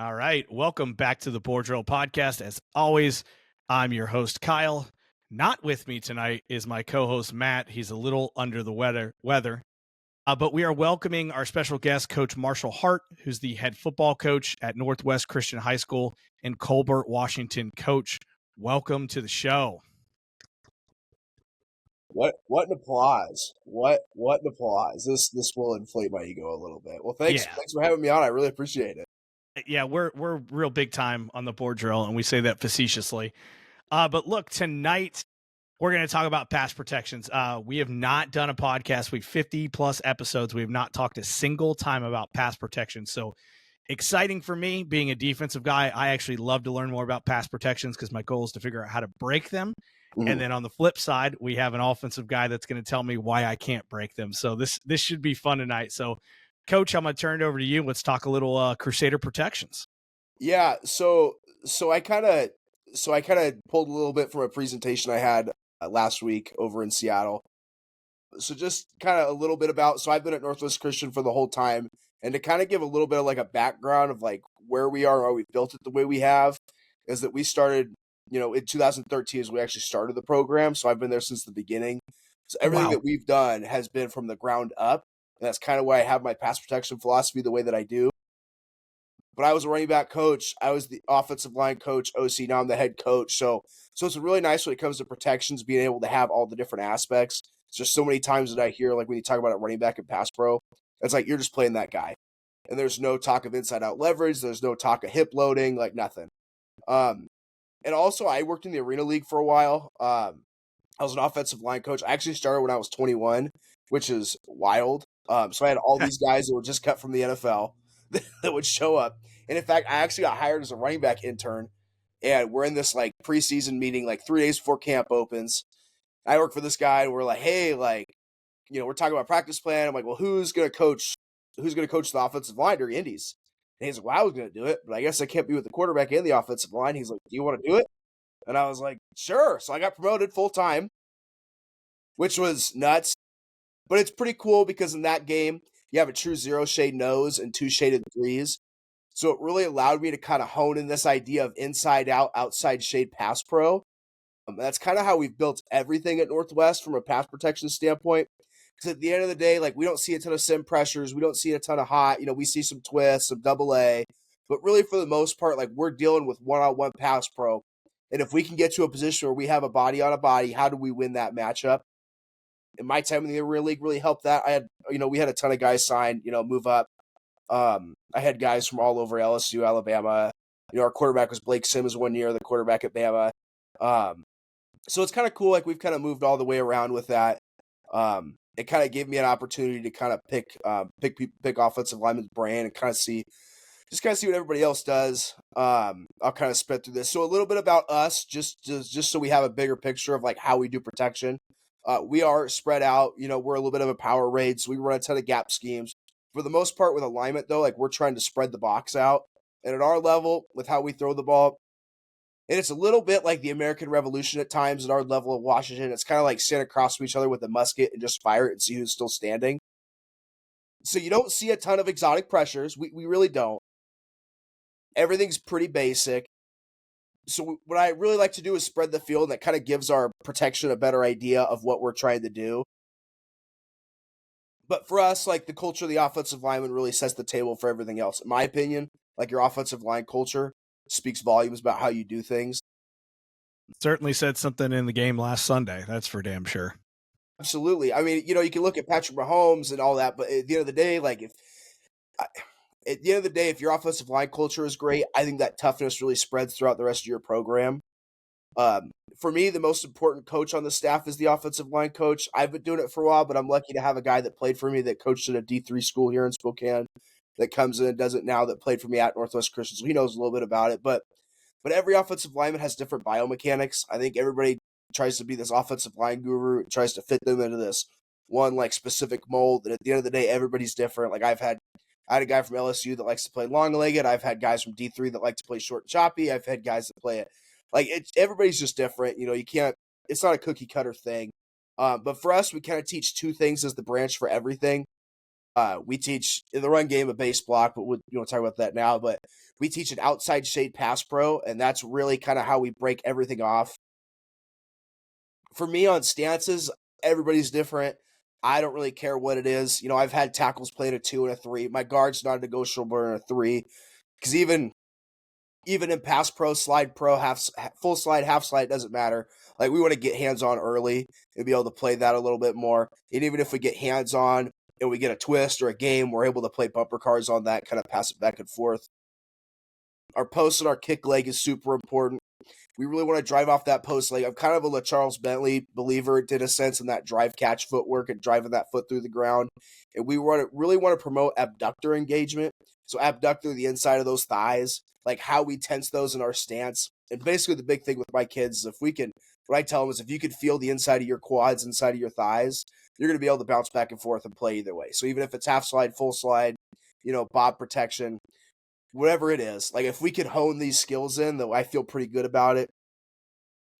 All right. Welcome back to the Board Drill Podcast. As always, I'm your host, Kyle. Not with me tonight is my co-host, Matt. He's a little under the weather. But we are welcoming our special guest, Coach Marshall Hart, who's the head football coach at Northwest Christian High School in Colbert, Washington. Coach, welcome to the show. What an applause. What an applause. This will inflate my ego a little bit. Well, thanks for having me on. I really appreciate it. Yeah, we're real big time on the Board Drill, and we say that facetiously. But look, tonight we're going to talk about pass protections. We have not done a podcast. We've 50 plus episodes. We have not talked a single time about pass protection. So exciting for me being a defensive guy. I actually love to learn more about pass protections because my goal is to figure out how to break them. Mm-hmm. And then on the flip side, we have an offensive guy that's going to tell me why I can't break them. So this should be fun tonight. So Coach, I'm going to turn it over to you. Let's talk a little Crusader protections. Yeah. So I kind of pulled a little bit from a presentation I had last week over in Seattle. So just kind of a little bit about, so I've been at Northwest Christian for the whole time, and to kind of give a little bit of like a background of like where we are, how we built it the way we have, is that we started, in 2013 is we actually started the program. So I've been there since the beginning. So everything that we've done has been from the ground up. And that's kind of why I have my pass protection philosophy the way that I do. But I was a running back coach. I was the offensive line coach, OC. Now I'm the head coach. So it's really nice when it comes to protections, being able to have all the different aspects. It's just so many times that I hear, like when you talk about a running back and pass pro, it's like you're just playing that guy. And there's no talk of inside out leverage. There's no talk of hip loading, like nothing. And also I worked in the Arena League for a while. I was an offensive line coach. I actually started when I was 21, which is wild. So I had all these guys that were just cut from the NFL that would show up. And in fact, I actually got hired as a running back intern. And we're in this like preseason meeting, like 3 days before camp opens. I work for this guy, and we're like, hey, like, we're talking about practice plan. I'm like, well, who's gonna coach the offensive line during Indies? And he's like, well, I was gonna do it, but I guess I can't be with the quarterback and the offensive line. He's like, do you want to do it? And I was like, sure. So I got promoted full time, which was nuts. But it's pretty cool because in that game, you have a true 0 shade nose and 2 shaded threes. So it really allowed me to kind of hone in this idea of inside out, outside shade pass pro. That's kind of how we've built everything at Northwest from a pass protection standpoint. Because at the end of the day, like we don't see a ton of sim pressures. We don't see a ton of hot. We see some twists, some double A. But really, for the most part, like we're dealing with one-on-one pass pro. And if we can get to a position where we have a body on a body, how do we win that matchup? And my time in the Arena League really helped that. I had, we had a ton of guys sign, move up. I had guys from all over LSU, Alabama. Our quarterback was Blake Sims one year, the quarterback at Bama. So it's kind of cool. Like we've kind of moved all the way around with that. It kind of gave me an opportunity to kind of pick offensive lineman's brain and kind of see what everybody else does. I'll kind of spread through this. So a little bit about us, just so we have a bigger picture of like how we do protection. We are spread out. We're a little bit of a power raid, so we run a ton of gap schemes. For the most part with alignment, though, like we're trying to spread the box out. And at our level, with how we throw the ball, and it's a little bit like the American Revolution at times at our level of Washington. It's kind of like stand across from each other with a musket and just fire it and see who's still standing. So you don't see a ton of exotic pressures. We really don't. Everything's pretty basic. So what I really like to do is spread the field, and that kind of gives our protection a better idea of what we're trying to do. But for us, like the culture of the offensive lineman really sets the table for everything else. In my opinion, like your offensive line culture speaks volumes about how you do things. Certainly said something in the game last Sunday. That's for damn sure. Absolutely. I mean, you can look at Patrick Mahomes and all that, but at the end of the day, like if your offensive line culture is great, I think that toughness really spreads throughout the rest of your program. For me, the most important coach on the staff is the offensive line coach. I've been doing it for a while, but I'm lucky to have a guy that played for me that coached at a D3 school here in Spokane that comes in and does it now, that played for me at Northwest Christian. So he knows a little bit about it. But every offensive lineman has different biomechanics. I think everybody tries to be this offensive line guru, tries to fit them into this one like specific mold. And at the end of the day, everybody's different. Like I had a guy from LSU that likes to play long-legged. I've had guys from D3 that like to play short and choppy. I've had guys that play it. Like everybody's just different. You can't, it's not a cookie cutter thing. But for us, we kind of teach two things as the branch for everything. We teach in the run game a base block, but we won't talk about that now. But we teach an outside shade pass pro, and that's really kind of how we break everything off. For me on stances, everybody's different. I don't really care what it is. I've had tackles playing a 2 and a 3. My guard's not a negotiable in a 3 because even in pass pro, slide pro, full slide, half slide, doesn't matter. Like we want to get hands on early and be able to play that a little bit more. And even if we get hands on and we get a twist or a game, we're able to play bumper cars on that, kind of pass it back and forth. Our post and our kick leg is super important. We really want to drive off that post leg. I'm kind of a LaCharles Bentley believer, in a sense, in that drive catch footwork and driving that foot through the ground. And we really want to promote abductor engagement. So abductor, the inside of those thighs, like how we tense those in our stance. And basically the big thing with my kids is what I tell them is if you can feel the inside of your quads, inside of your thighs, you're going to be able to bounce back and forth and play either way. So even if it's half slide, full slide, bob protection, whatever it is, like if we could hone these skills in, though, I feel pretty good about it.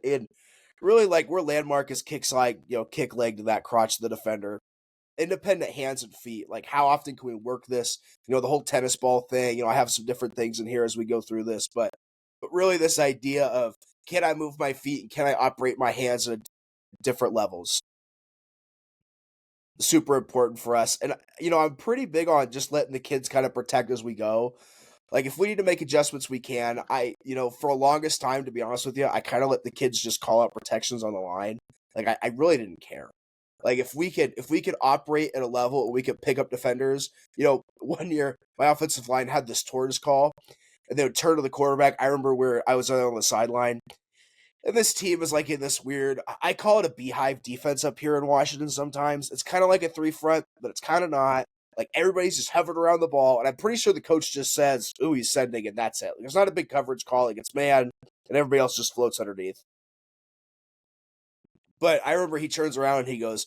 And really, like, we're landmark is kick slide, kick leg to that crotch of the defender. Independent hands and feet. Like, how often can we work this? The whole tennis ball thing. I have some different things in here as we go through this, but really, this idea of can I move my feet and can I operate my hands at different levels? Super important for us. And I'm pretty big on just letting the kids kind of protect as we go. Like if we need to make adjustments, we can. For the longest time, to be honest with you, I kind of let the kids just call out protections on the line. Like I really didn't care. Like if we could operate at a level where we could pick up defenders. One year my offensive line had this tortoise call, and they would turn to the quarterback. I remember where I was on the sideline, and this team is like in this weird, I call it a beehive defense up here in Washington sometimes. It's kind of like a 3-front, but it's kind of not. Like everybody's just hovering around the ball, and I'm pretty sure the coach just says, "Ooh, he's sending," and that's it. Like, there's not a big coverage call; like it's man, and everybody else just floats underneath. But I remember he turns around and he goes,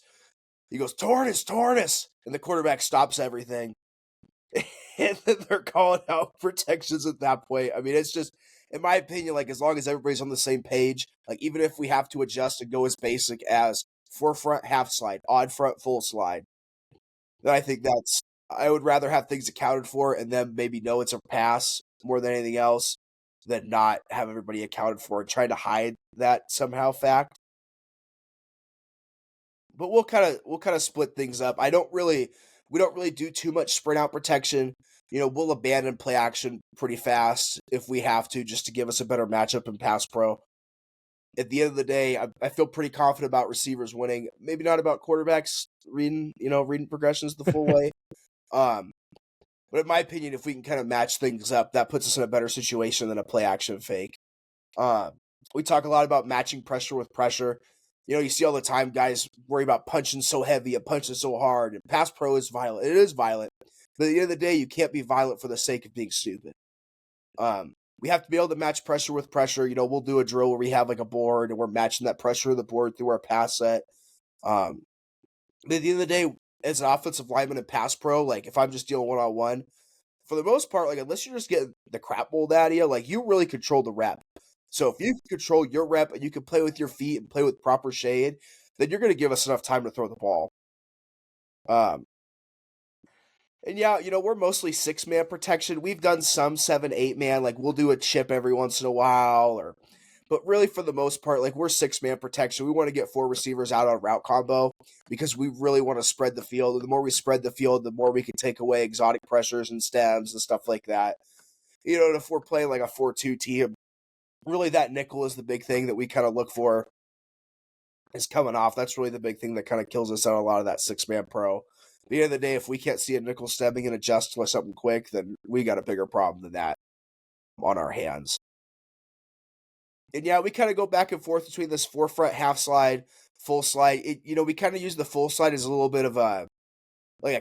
"Tortoise," and the quarterback stops everything, and then they're calling out protections at that point. I mean, it's just, in my opinion, like as long as everybody's on the same page, like even if we have to adjust and go as basic as forefront half slide, odd front full slide. Then I think I would rather have things accounted for and then maybe know it's a pass more than anything else than not have everybody accounted for and trying to hide that somehow fact. But we'll kind of split things up. We don't really do too much sprint out protection. We'll abandon play action pretty fast if we have to, just to give us a better matchup in pass pro. At the end of the day, I feel pretty confident about receivers winning. Maybe not about quarterbacks reading progressions the full way. But in my opinion, if we can kind of match things up, that puts us in a better situation than a play action fake. We talk a lot about matching pressure with pressure. You see all the time guys worry about punching so heavy and punching so hard. And pass pro is violent. It is violent. But at the end of the day, you can't be violent for the sake of being stupid. We have to be able to match pressure with pressure. We'll do a drill where we have like a board and we're matching that pressure to the board through our pass set. But at the end of the day, as an offensive lineman in pass pro, like if I'm just dealing one-on-one, for the most part, like unless you're just getting the crap bowled out of you, like you really control the rep. So if you control your rep and you can play with your feet and play with proper shade, then you're going to give us enough time to throw the ball. And yeah, we're mostly 6-man protection. We've done some 7, 8-man, like we'll do a chip every once in a while, but really for the most part, like we're 6-man protection. We want to get 4 receivers out on route combo because we really want to spread the field. And the more we spread the field, the more we can take away exotic pressures and stems and stuff like that. And if we're playing like a 4-2 team, really that nickel is the big thing that we kind of look for is coming off. That's really the big thing that kind of kills us on a lot of that 6-man pro. At the end of the day, if we can't see a nickel stemming and adjust to something quick, then we got a bigger problem than that on our hands. And yeah, we kind of go back and forth between this forefront half slide, full slide. We kind of use the full slide as a little bit of a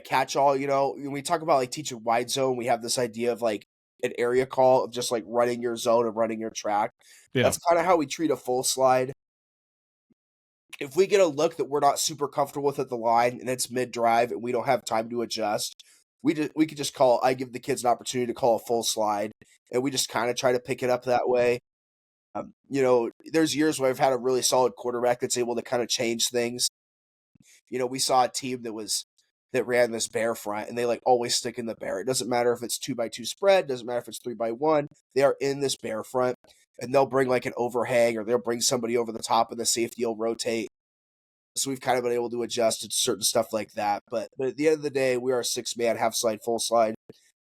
catch-all. When we talk about like teaching wide zone, we have this idea of like an area call of just like running your zone and running your track. Yeah. That's kind of how we treat a full slide. If we get a look that we're not super comfortable with at the line and it's mid-drive and we don't have time to adjust, we could just I give the kids an opportunity to call a full slide, and we just kind of try to pick it up that way. There's years where I've had a really solid quarterback that's able to kind of change things. We saw a team that was that ran this bear front, and they like always stick in the bear. It doesn't matter if it's 2x2 spread, doesn't matter if it's 3x1. They are in this bear front, and they'll bring like an overhang, or they'll bring somebody over the top, and the safety will rotate. So we've kind of been able to adjust to certain stuff like that. But at the end of the day, we are a 6-man, half slide, full slide.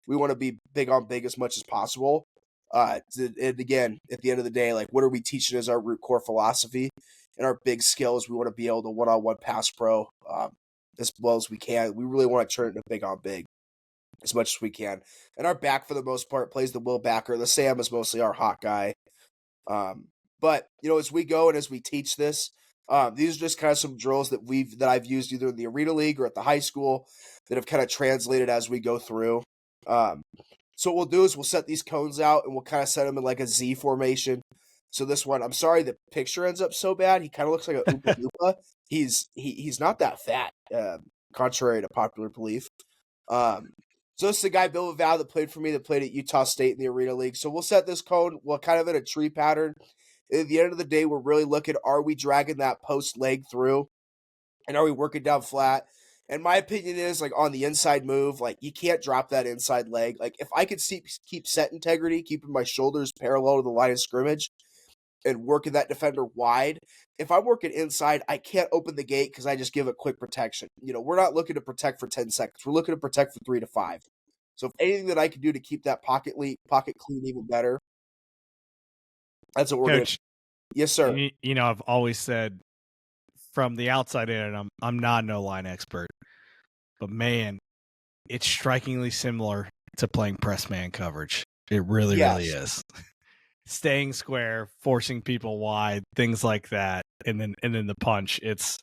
We want to be big on big as much as possible. And again, at the end of the day, like, what are we teaching as our root core philosophy and our big skills? We want to be able to one-on-one pass pro as well as we can. We really want to turn it into big on big as much as we can. And our back, for the most part, plays the will backer. The Sam is mostly our hot guy. But as we go and as we teach this, these are just kind of some drills that I've used either in the Arena League or at the high school that have kind of translated as we go through. So what we'll do is we'll set these cones out, and we'll kind of set them in like a Z formation. So this one, I'm sorry, the picture ends up so bad. He kind of looks like a Oompa Loompa. He's not that fat, contrary to popular belief. So this is the guy, Bill Val, that played for me, that played at Utah State in the Arena League. So we'll set this cone, well, kind of in a tree pattern. At the end of the day, we're really looking, are we dragging that post leg through? And are we working down flat? And my opinion is, like, on the inside move, like, you can't drop that inside leg. Like, if I could keep set integrity, keeping my shoulders parallel to the line of scrimmage and working that defender wide, if I'm working inside, I can't open the gate because I just give a quick protection. We're not looking to protect for 10 seconds. We're looking to protect for 3 to 5. So if anything that I can do to keep that pocket clean even better, that's what we're going to. Coach, Yes, sir. I've always said from the outside in, and I'm not an O-line expert, but man, it's strikingly similar to playing press man coverage. It really, really is. Staying square, forcing people wide, things like that, and then the punch. It's,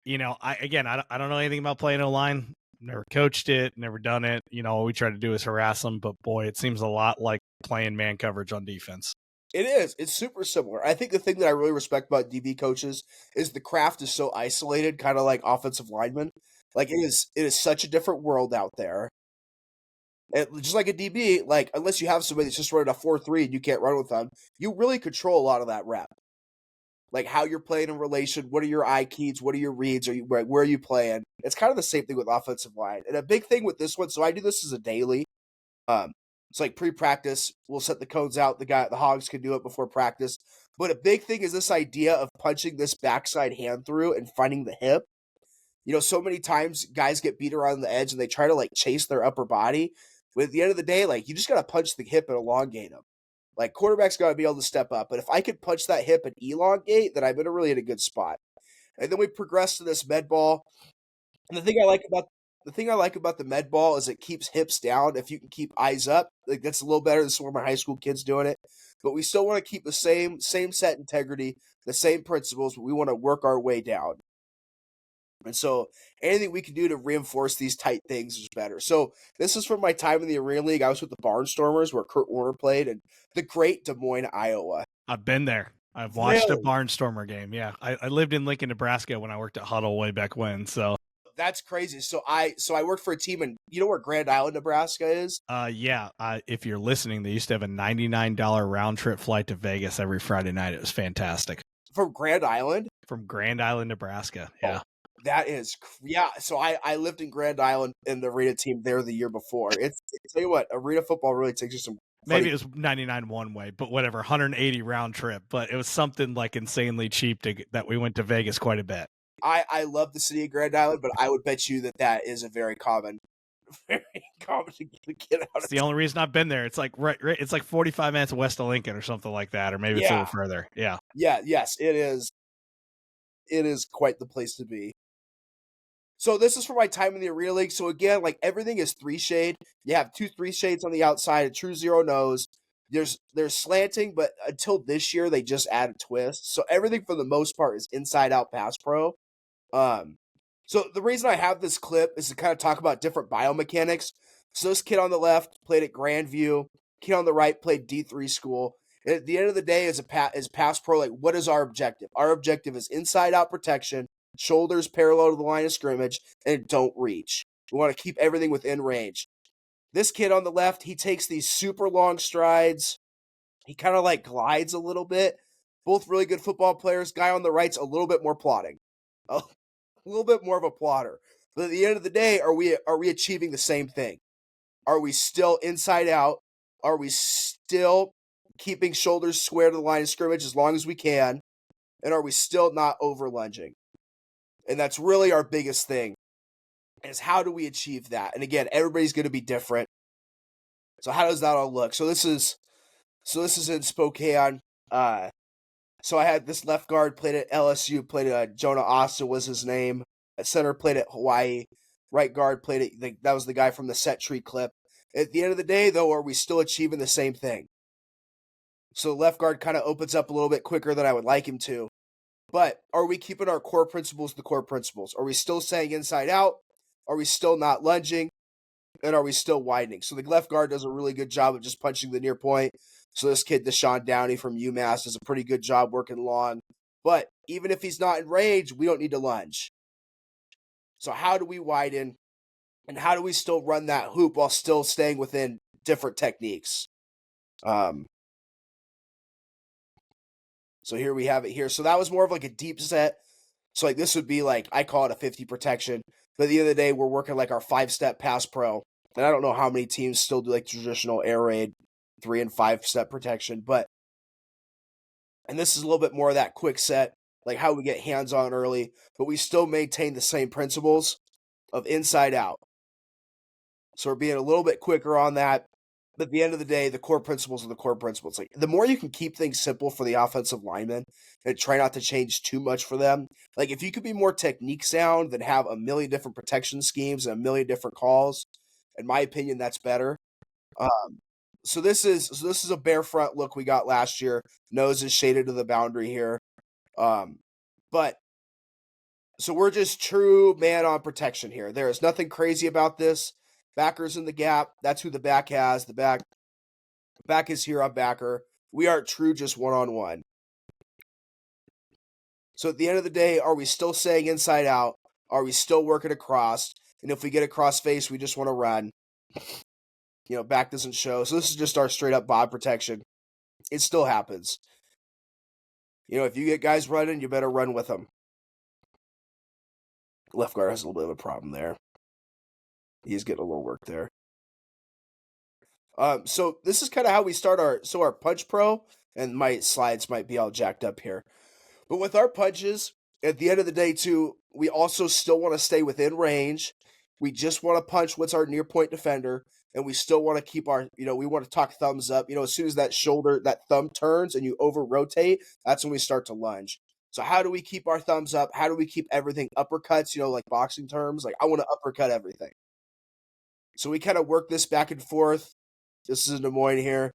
I don't know anything about playing O-line. Never coached it, never done it. All we try to do is harass them, but boy, it seems a lot like playing man coverage on defense. It is. It's super similar. I think the thing that I really respect about DB coaches is the craft is so isolated, kind of like offensive linemen. Like, it is such a different world out there. And just like a DB, like, unless you have somebody that's just running a 4-3 and you can't run with them, you really control a lot of that rep. Like, how you're playing in relation, what are your eye keys, what are your reads, where are you playing? It's kind of the same thing with offensive line. And a big thing with this one, so I do this as a daily. It's like pre-practice. We'll set the cones out. The Hogs can do it before practice. But a big thing is this idea of punching this backside hand through and finding the hip. So many times guys get beat around the edge and they try to like chase their upper body. But at the end of the day, like, you just got to punch the hip and elongate them. Like, quarterback's got to be able to step up. But if I could punch that hip and elongate, then I'm really in a good spot. And then we progress to this med ball. And the thing I like about the med ball is it keeps hips down. If you can keep eyes up, like, that's a little better than some of my high school kids doing it. But we still want to keep the same set integrity, the same principles, but we want to work our way down. And so anything we can do to reinforce these tight things is better. So this is from my time in the Arena League. I was with the Barnstormers, where Kurt Warner played, and the great Des Moines, Iowa. I've been there. I've watched a Barnstormer game. Yeah, I lived in Lincoln, Nebraska when I worked at Huddle way back when. So that's crazy. So I worked for a team in, you know where Grand Island, Nebraska is? Yeah. If you're listening, they used to have a $99 round trip flight to Vegas every Friday night. It was fantastic. From Grand Island? From Grand Island, Nebraska. Yeah. Oh, that is, yeah. So I lived in Grand Island in the Arena team there the year before. Tell you what, Arena football really takes you some. Maybe it was 99 one way, but whatever, 180 round trip. But it was something like insanely cheap that we went to Vegas quite a bit. I love the city of Grand Island, but I would bet you that is a very common to get out. It's the only reason I've been there. It's like right, it's like 45 minutes west of Lincoln or something like that, or maybe it's a little further. Yeah. Yeah. Yes, it is. It is quite the place to be. So this is for my time in the Arena League. So again, like, everything is 3 shade. You have 2 3 shades on the outside, a true zero nose. There's slanting, but until this year they just added twists. So everything for the most part is inside out pass pro. So the reason I have this clip is to kind of talk about different biomechanics. So this kid on the left played at Grandview. Kid on the right played D3 school. And at the end of the day, as pass pro, like, what is our objective? Our objective is inside out protection, shoulders parallel to the line of scrimmage, and don't reach. We want to keep everything within range. This kid on the left, he takes these super long strides. He kind of like glides a little bit. Both really good football players. Guy on the right's a little bit more plodding. A little bit more of a plotter. But at the end of the day, are we achieving the same thing? Are we still inside out? Are we still keeping shoulders square to the line of scrimmage as long as we can? And are we still not over lunging? And that's really our biggest thing, is how do we achieve that? And again, everybody's going to be different. So how does that all look? So this is in Spokane. So I had this left guard played at LSU, played at Jonah Austin was his name. At center played at Hawaii. Right guard played at that was the guy from the Set Tree clip. At the end of the day, though, are we still achieving the same thing? So the left guard kind of opens up a little bit quicker than I would like him to. But are we keeping our core principles the core principles? Are we still saying inside out? Are we still not lunging? And are we still widening? So the left guard does a really good job of just punching the near point. So this kid, Deshaun Downey from UMass, does a pretty good job working long. But even if he's not in range, we don't need to lunge. So how do we widen? And how do we still run that hoop while still staying within different techniques? So here we have it here. So that was more of like a deep set. So like this would be like, I call it a 50 protection. But at the end of the day, we're working like our 5-step pass pro. And I don't know how many teams still do like traditional air raid 3 and 5-step protection. And this is a little bit more of that quick set, like how we get hands on early. But we still maintain the same principles of inside out. So we're being a little bit quicker on that. But at the end of the day, the core principles are the core principles. Like the more you can keep things simple for the offensive linemen and try not to change too much for them. Like if you could be more technique sound than have a million different protection schemes and a million different calls, in my opinion, that's better. So this is a bare front look we got last year. Nose is shaded to the boundary here. But so we're just true man on protection here. There is nothing crazy about this. Backers in the gap. That's who the back has. The back is here on backer. We are true just one-on-one. So at the end of the day, are we still saying inside out? Are we still working across? And if we get a cross face, we just want to run. Back doesn't show. So this is just our straight up bob protection. It still happens. If you get guys running, you better run with them. Left guard has a little bit of a problem there. He's getting a little work there. So this is kind of how we start our punch pro, and my slides might be all jacked up here. But with our punches, at the end of the day too, we also still want to stay within range. We just want to punch what's our near point defender, and we still want to keep our, we want to talk thumbs up. As soon as that thumb turns and you over rotate, that's when we start to lunge. So how do we keep our thumbs up? How do we keep everything uppercuts, like boxing terms? Like I want to uppercut everything. So we kind of work this back and forth. This is in Des Moines here.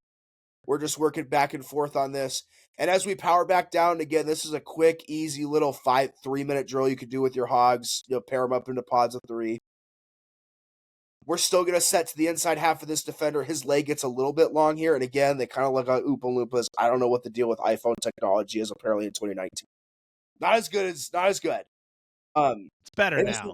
We're just working back and forth on this. And as we power back down, again, this is a quick, easy little 3-minute drill you could do with your hogs. Pair them up into pods of 3. We're still going to set to the inside half of this defender. His leg gets a little bit long here. And again, they kind of look like Oompa Loompas. I don't know what the deal with iPhone technology is apparently in 2019. Not as good. It's better now.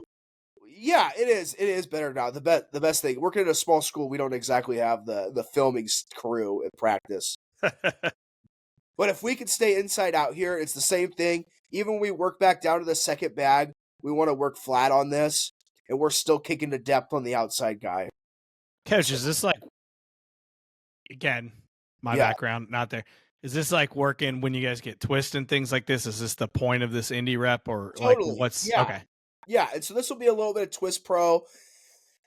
Yeah, it is. It is better now. The best thing. Working at a small school, we don't exactly have the filming crew at practice. But if we could stay inside out here, it's the same thing. Even when we work back down to the second bag, we want to work flat on this, and we're still kicking to depth on the outside guy. Coach, is this like, again, my background, not there. Is this like working when you guys get twist and things like this? Is this the point of this indie rep or totally. Like what's okay? Yeah, and so this will be a little bit of twist pro.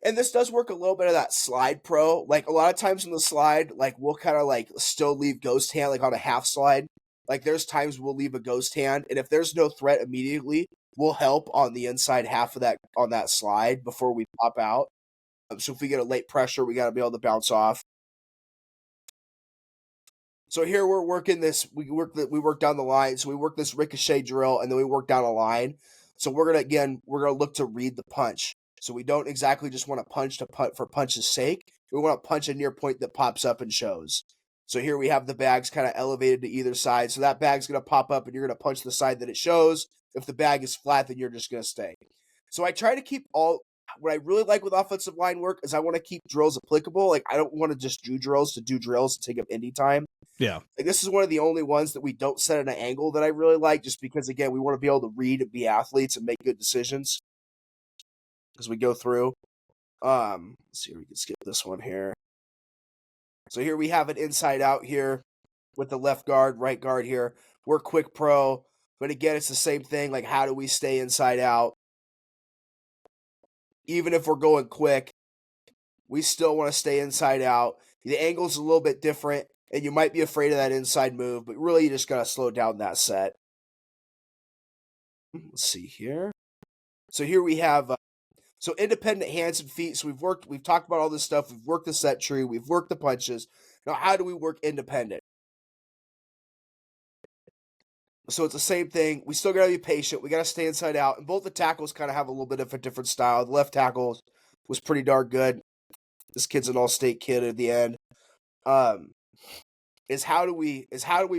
And this does work a little bit of that slide pro. Like a lot of times in the slide, like we'll kind of like still leave ghost hand like on a half slide. Like there's times we'll leave a ghost hand. And if there's no threat immediately, we'll help on the inside half of that on that slide before we pop out. So if we get a late pressure, we got to be able to bounce off. So here we're working this. We work down the line. So we work this ricochet drill and then we work down a line. So we're gonna look to read the punch. So we don't exactly just want to punch for punch's sake. We want to punch a near point that pops up and shows. So here we have the bags kind of elevated to either side. So that bag's going to pop up and you're going to punch the side that it shows. If the bag is flat, then you're just going to stay. So I try to keep what I really like with offensive line work is I want to keep drills applicable. Like I don't want to just do drills and take up indie time. Yeah. Like this is one of the only ones that we don't set at an angle that I really like just because, again, we want to be able to read and be athletes and make good decisions. as we go through. Let's see if we can skip this one here. So here we have an inside out here with the left guard, right guard here. We're quick pro, but again, it's the same thing. Like, how do we stay inside out? Even if we're going quick, we still want to stay inside out. The angle's a little bit different, and you might be afraid of that inside move, but really you just got to slow down that set. Let's see here. So here we have so independent hands and feet. So we've talked about all this stuff. We've worked the set tree. We've worked the punches. Now, how do we work independent? So it's the same thing. We still got to be patient. We got to stay inside out. And both the tackles kind of have a little bit of a different style. The left tackle was pretty darn good. This kid's an all-state kid at the end. Is how do we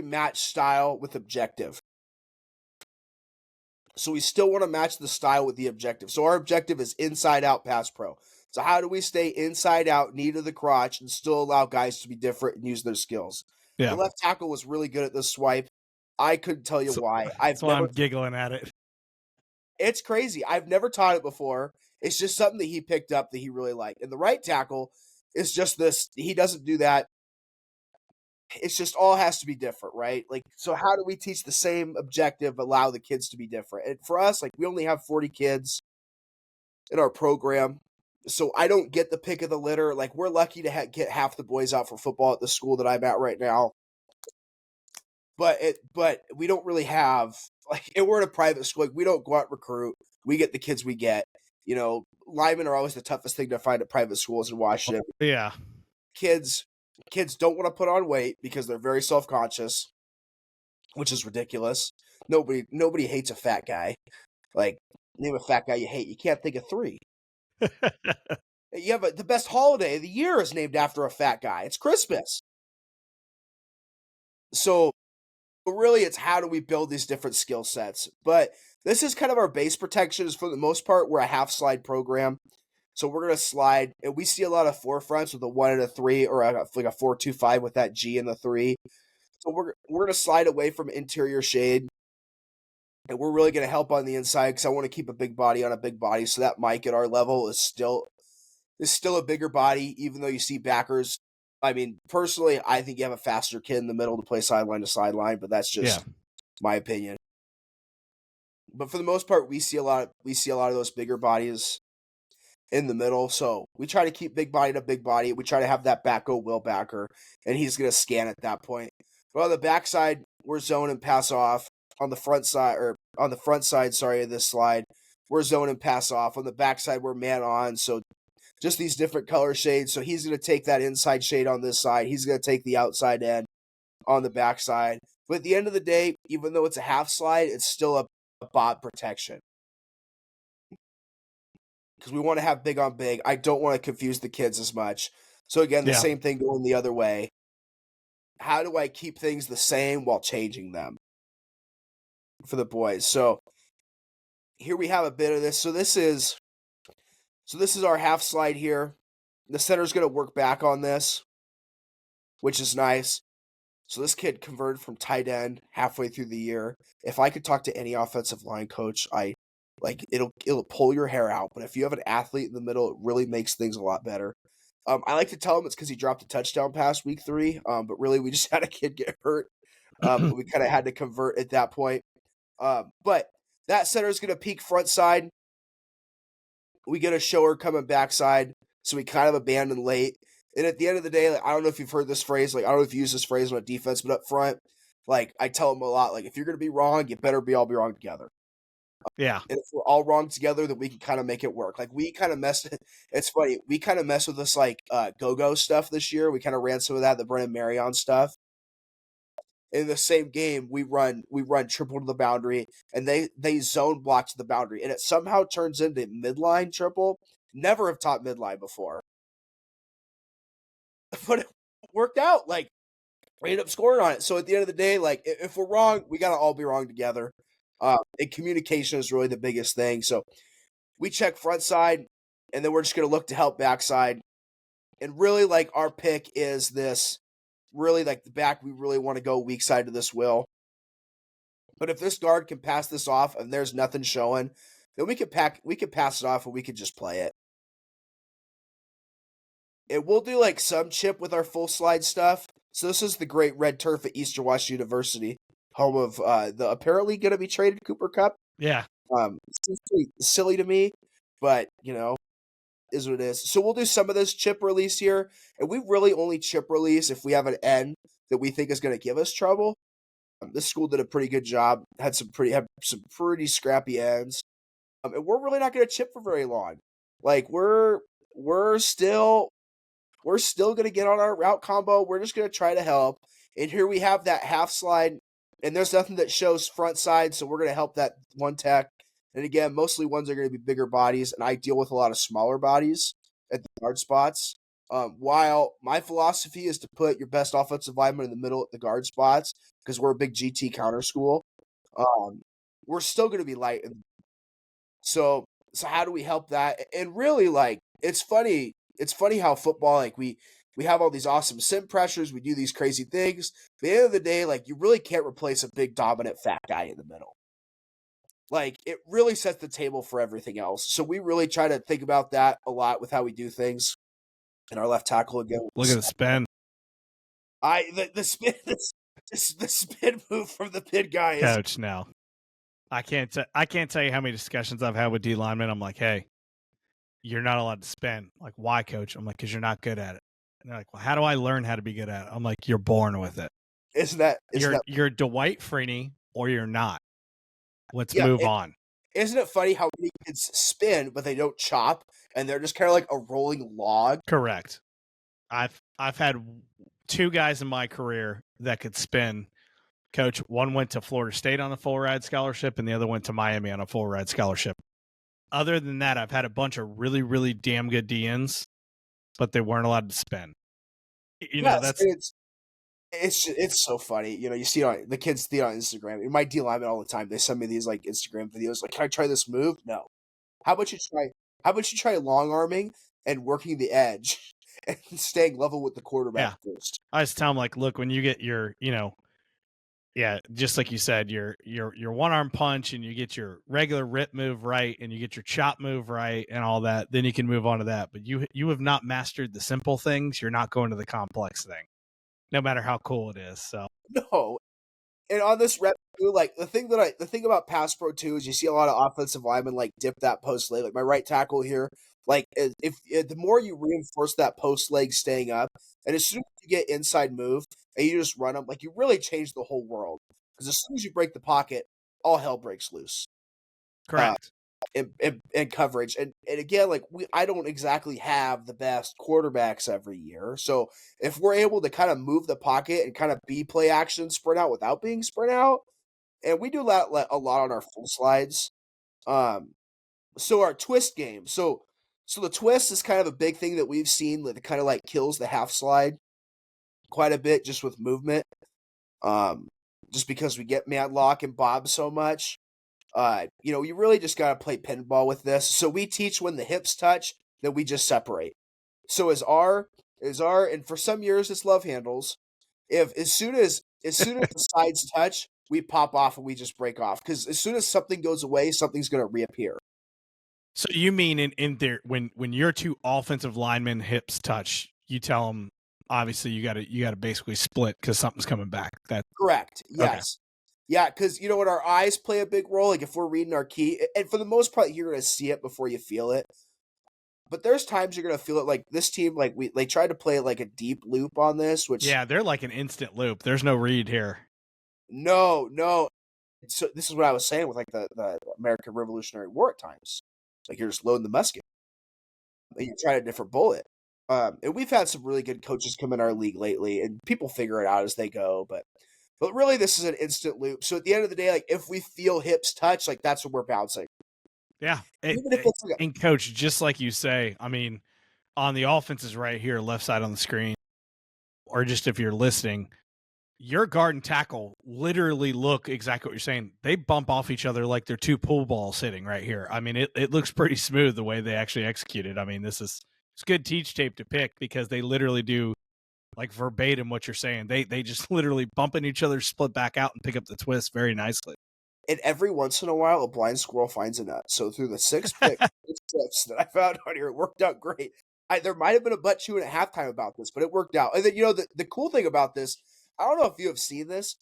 match style with objective? So we still want to match the style with the objective. So our objective is inside out pass pro. So how do we stay inside out, knee to the crotch, and still allow guys to be different and use their skills? Yeah. The left tackle was really good at this swipe. I couldn't tell you why. That's why I'm giggling at it. It's crazy. I've never taught it before. It's just something that he picked up that he really liked. And the right tackle is just this. He doesn't do that. It's just all has to be different, right? Like, so how do we teach the same objective, allow the kids to be different? And for us, like, we only have 40 kids in our program. So I don't get the pick of the litter. Like, we're lucky to get half the boys out for football at the school that I'm at right now. But we don't really have, like, and we're in a private school. Like, we don't go out and recruit. We get the kids we get. You know, linemen are always the toughest thing to find at private schools in Washington. Yeah. Kids don't want to put on weight because they're very self-conscious, which is ridiculous. Nobody hates a fat guy. Like, name a fat guy you hate. You can't think of three. You have the best holiday of the year is named after a fat guy. It's Christmas. So really, it's how do we build these different skill sets? But this is kind of our base protections for the most part. We're a half slide program. So we're going to slide, and we see a lot of forefronts with a 1 and a 3, or like a 4-2-5 with that G and the 3. So we're going to slide away from interior shade, and we're really going to help on the inside because I want to keep a big body on a big body. So that Mike at our level is still a bigger body, even though you see backers. I mean, personally, I think you have a faster kid in the middle to play sideline to sideline, but that's just my opinion. But for the most part, we see a lot of those bigger bodies in the middle. So we try to keep big body to big body. We try to have that back go will backer, and he's going to scan at that point. But on the backside, we're zone and pass off. On the front side, of this slide, we're zone and pass off. On the backside, we're man on. So just these different color shades. So he's going to take that inside shade on this side. He's going to take the outside end on the backside. But at the end of the day, even though it's a half slide, it's still a bob protection. Because we want to have big on big. I don't want to confuse the kids as much. So again, the same thing going the other way. How do I keep things the same while changing them for the boys? So here we have a bit of this. So this is our half slide here. The center's going to work back on this, which is nice. So this kid converted from tight end halfway through the year. If I could talk to any offensive line coach, it'll pull your hair out. But if you have an athlete in the middle, it really makes things a lot better. I like to tell him it's because he dropped a touchdown pass week 3. But really, we just had a kid get hurt. We kind of had to convert at that point. But that center is going to peek front side. We get a shower coming backside, so we kind of abandon late. And at the end of the day, like, I don't know if you've heard this phrase. Like, I don't know if you use this phrase on a defense, but up front, like, I tell them a lot. Like, if you're going to be wrong, you better all be wrong together. Yeah. And if we're all wrong together, then we can kind of make it work. Like, we kind of messed. It's funny. We kind of messed with this like go-go stuff this year. We kind of ran some of that, the Brennan Marion stuff. In the same game, we run triple to the boundary, and they zone block to the boundary, and it somehow turns into midline triple. Never have taught midline before, but it worked out. Like, we ended up scoring on it. So at the end of the day, like, if we're wrong, we gotta all be wrong together. And communication is really the biggest thing. So we check front side, and then we're just gonna look to help backside. And really, like, our pick is this. Really, like, the back, we really want to go weak side to this will. But if this guard can pass this off and there's nothing showing, then we could pass it off and we could just play it. And we'll do like some chip with our full slide stuff. So this is the great red turf at Eastern Washington University, home of the apparently going to be traded Cooper Cup. Yeah. It seems pretty silly to me, but is what it is. So we'll do some of this chip release here, and we really only chip release if we have an end that we think is going to give us trouble. This school did a pretty good job. Had some pretty scrappy ends, and we're really not going to chip for very long. Like we're still going to get on our route combo. We're just going to try to help. And here we have that half slide, and there's nothing that shows front side, so we're going to help that one tech. And again, mostly ones are going to be bigger bodies, and I deal with a lot of smaller bodies at the guard spots. While my philosophy is to put your best offensive lineman in the middle at the guard spots, because we're a big GT counter school, we're still going to be light. So how do we help that? And really, like, it's funny. It's funny how football, like, we have all these awesome sim pressures. We do these crazy things. But at the end of the day, like, you really can't replace a big, dominant, fat guy in the middle. Like, it really sets the table for everything else. So we really try to think about that a lot with how we do things. And our left tackle again. Look at the spin. The spin the spin move from the pin guy is Coach, no. I can't tell you how many discussions I've had with D linemen. I'm like, hey, you're not allowed to spin. Like, why, coach? I'm like, because you're not good at it. And they're like, well, how do I learn how to be good at it? I'm like, you're born with it. You're Dwight Freeney or you're not. Let's move on. Isn't it funny how many kids spin, but they don't chop, and they're just kind of like a rolling log? Correct. I've had two guys in my career that could spin. Coach, one went to Florida State on a full ride scholarship, and the other went to Miami on a full ride scholarship. Other than that, I've had a bunch of really, really damn good DNs, but they weren't allowed to spin. It's so funny. You see the kids see it on Instagram. In my D lineman all the time, they send me these like Instagram videos. Like, can I try this move? No. How about you try long arming and working the edge and staying level with the quarterback first? I just tell them, like, look, when you get your, just like you said, your one arm punch and you get your regular rip move right and you get your chop move right and all that, then you can move on to that. But you have not mastered the simple things. You're not going to the complex thing, no matter how cool it is. So no. And on this rep too, like the thing about pass pro too is you see a lot of offensive linemen like dip that post leg. Like my right tackle here, like if the more you reinforce that post leg staying up, and as soon as you get inside move and you just run them, like you really change the whole world. Because as soon as you break the pocket, all hell breaks loose. Correct. And coverage. And again, like I don't exactly have the best quarterbacks every year. So if we're able to kind of move the pocket and kind of be play action sprint out without being sprint out, and we do that a lot on our full slides. So our twist game. So the twist is kind of a big thing that we've seen that kind of like kills the half slide quite a bit just with movement. Just because we get mad lock and bob so much. You really just got to play pinball with this. So we teach when the hips touch, then we just separate. So and for some years it's love handles. As soon as the sides touch, we pop off and we just break off. Because as soon as something goes away, something's going to reappear. So you mean in there when your two offensive linemen hips touch, you tell them obviously you got to basically split because something's coming back. That's correct. Yes. Okay. Yeah, because when our eyes play a big role, like if we're reading our key, and for the most part, you're going to see it before you feel it. But there's times you're going to feel it. Like this team, like they tried to play like a deep loop on this, which they're like an instant loop. There's no read here. No. So this is what I was saying with like the American Revolutionary War at times. Like you're just loading the musket, and you're trying a different bullet. And we've had some really good coaches come in our league lately, and people figure it out as they go, but really, this is an instant loop. So at the end of the day, like if we feel hips touch, like that's what we're bouncing. Yeah. And coach, just like you say, I mean, on the offenses right here, left side on the screen, or just if you're listening, your guard and tackle literally look exactly what you're saying. They bump off each other like they're two pool balls sitting right here. I mean, it looks pretty smooth the way they actually execute it. I mean, it's good teach tape to pick because they literally do like verbatim what you're saying. They just literally bump into each other, split back out, and pick up the twist very nicely. And every once in a while, a blind squirrel finds a nut. So through the 6 picks, 6 tips that I found on here, it worked out great. There might have been a butt chewing at halftime about this, but it worked out. And then, the cool thing about this, I don't know if you have seen this,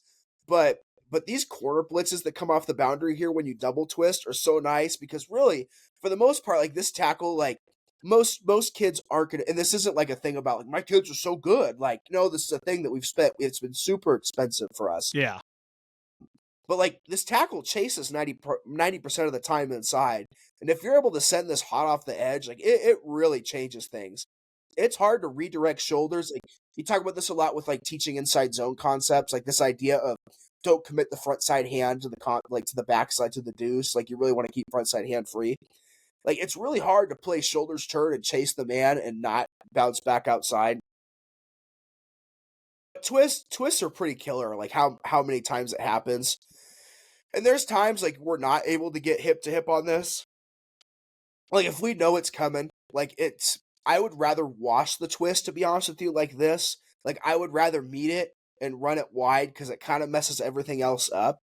but these corner blitzes that come off the boundary here when you double twist are so nice because really, for the most part, like this tackle, like most kids aren't gonna, and this isn't like a thing about like my kids are so good. Like, no, this is a thing that we've spent. It's been super expensive for us. Yeah. But like this tackle chases 90% of the time inside. And if you're able to send this hot off the edge, like it really changes things. It's hard to redirect shoulders. Like you talk about this a lot with like teaching inside zone concepts, like this idea of don't commit the front side hand to to the back side to the deuce. Like you really want to keep front side hand free. Like it's really hard to play shoulders turn and chase the man and not bounce back outside. Twists are pretty killer, like how many times it happens. And there's times like we're not able to get hip to hip on this. Like if we know it's coming, like I would rather wash the twist to be honest with you like this. Like I would rather meet it and run it wide because it kind of messes everything else up.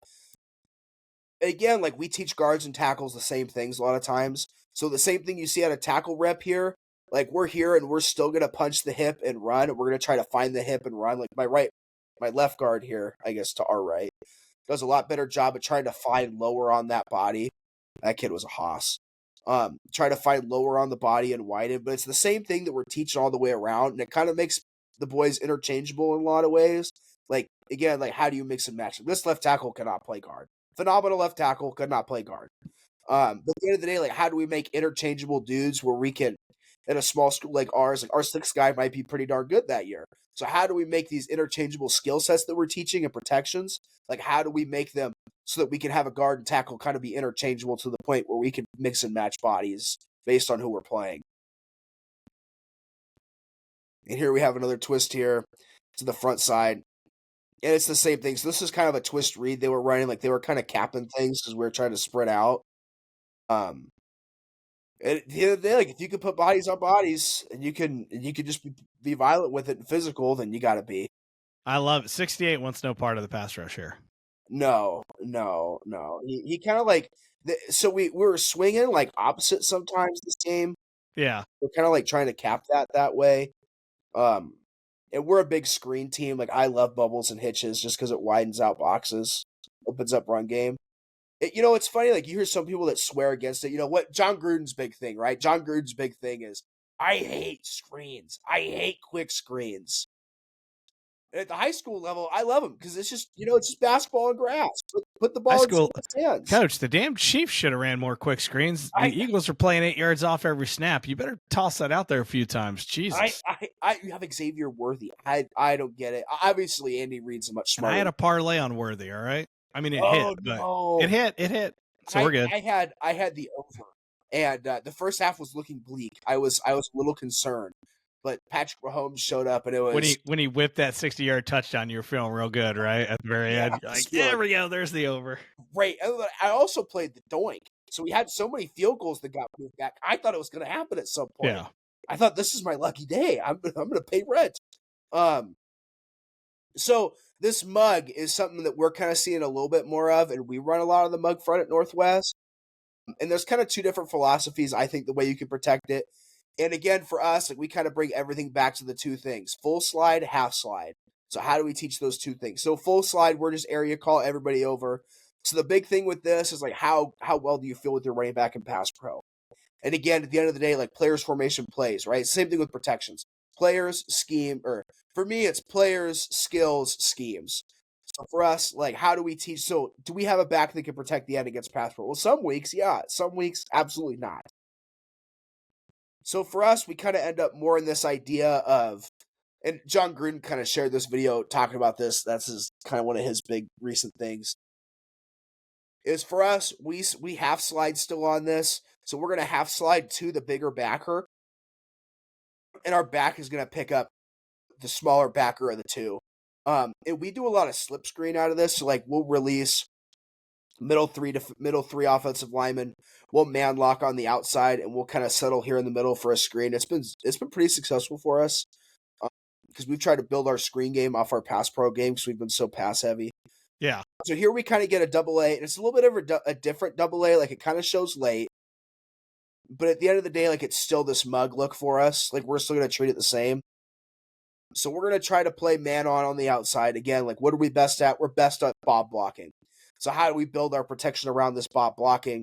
Again, like we teach guards and tackles the same things a lot of times. So the same thing you see at a tackle rep here, like we're here and we're still gonna punch the hip and run. We're gonna try to find the hip and run. Like my left guard here, I guess to our right, does a lot better job at trying to find lower on that body. That kid was a hoss. Try to find lower on the body and widen, but it's the same thing that we're teaching all the way around, and it kind of makes the boys interchangeable in a lot of ways. Like again, like how do you mix and match? This left tackle cannot play guard. Phenomenal left tackle, could not play guard. But at the end of the day, like how do we make interchangeable dudes where we can, in a small school like ours, like our sixth guy might be pretty darn good that year. So how do we make these interchangeable skill sets that we're teaching and protections? Like how do we make them so that we can have a guard and tackle kind of be interchangeable to the point where we can mix and match bodies based on who we're playing? And here we have another twist here to the front side. And it's the same thing. So this is kind of a twist read they were running, like they were kind of capping things because we were trying to spread out. Um, and at the end of the day, like if you can put bodies on bodies and you can just be violent with it and physical, then you got to be. I love it. 68 wants no part of the pass rush here. No. He kind of like so we were swinging like opposite sometimes this game. Yeah. We're kind of like trying to cap that way. And we're a big screen team. Like I love bubbles and hitches just because it widens out boxes, opens up run game. It's funny. Like you hear some people that swear against it. You know what? John Gruden's big thing, right? John Gruden's big thing is I hate screens. I hate quick screens. And at the high school level, I love them because it's just it's just basketball and grass. Put the High ball in school someone's hands. coach, the damn Chiefs should have ran more quick screens. The Eagles are playing 8 yards off every snap. You better toss that out there a few times. Jesus. You have Xavier Worthy. I don't get it. Obviously, Andy Reid's much And smarter. I had a parlay on Worthy. All right. I mean, it hit. No. It hit. So we're good. I had the over, and the first half was looking bleak. I was a little concerned, but Patrick Mahomes showed up, and it was when he whipped that 60-yard touchdown. You were feeling real good, right? At the very end, you're like, there we go. There's the over. Right. I also played the doink, so we had so many field goals that got moved back. I thought it was going to happen at some point. Yeah. I thought this is my lucky day. I'm going to pay rent. So this mug is something that we're kind of seeing a little bit more of, and we run a lot of the mug front at Northwest. And there's kind of two different philosophies, I think, the way you can protect it. And again, for us, like we kind of bring everything back to the two things: full slide, half slide. So how do we teach those two things? So full slide, we're just area call everybody over. So the big thing with this is like how well do you feel with your running back and pass pro? And again, at the end of the day, like players formation plays, right? Same thing with protections. Players, scheme, or for me, it's players, skills, schemes. So for us, like how do we teach? So do we have a back that can protect the end against pass pro? Well, some weeks, yeah. Some weeks, absolutely not. So for us, we kind of end up more in this idea of, and John Gruden kind of shared this video talking about this. That's kind of one of his big recent things. Is for us, we half slide still on this. So we're going to half slide to the bigger backer. And our back is going to pick up the smaller backer of the two. And we do a lot of slip screen out of this. So like we'll release middle three offensive linemen. We'll man lock on the outside, and we'll kind of settle here in the middle for a screen. It's been pretty successful for us because we've tried to build our screen game off our pass pro game because we've been so pass heavy. Yeah. So here we kind of get a double A, and it's a little bit of a different double A. Like it kind of shows late, but at the end of the day, like it's still this mug look for us. Like we're still gonna treat it the same. So we're gonna try to play man on the outside again. Like what are we best at? We're best at bob blocking. So how do we build our protection around this bob blocking?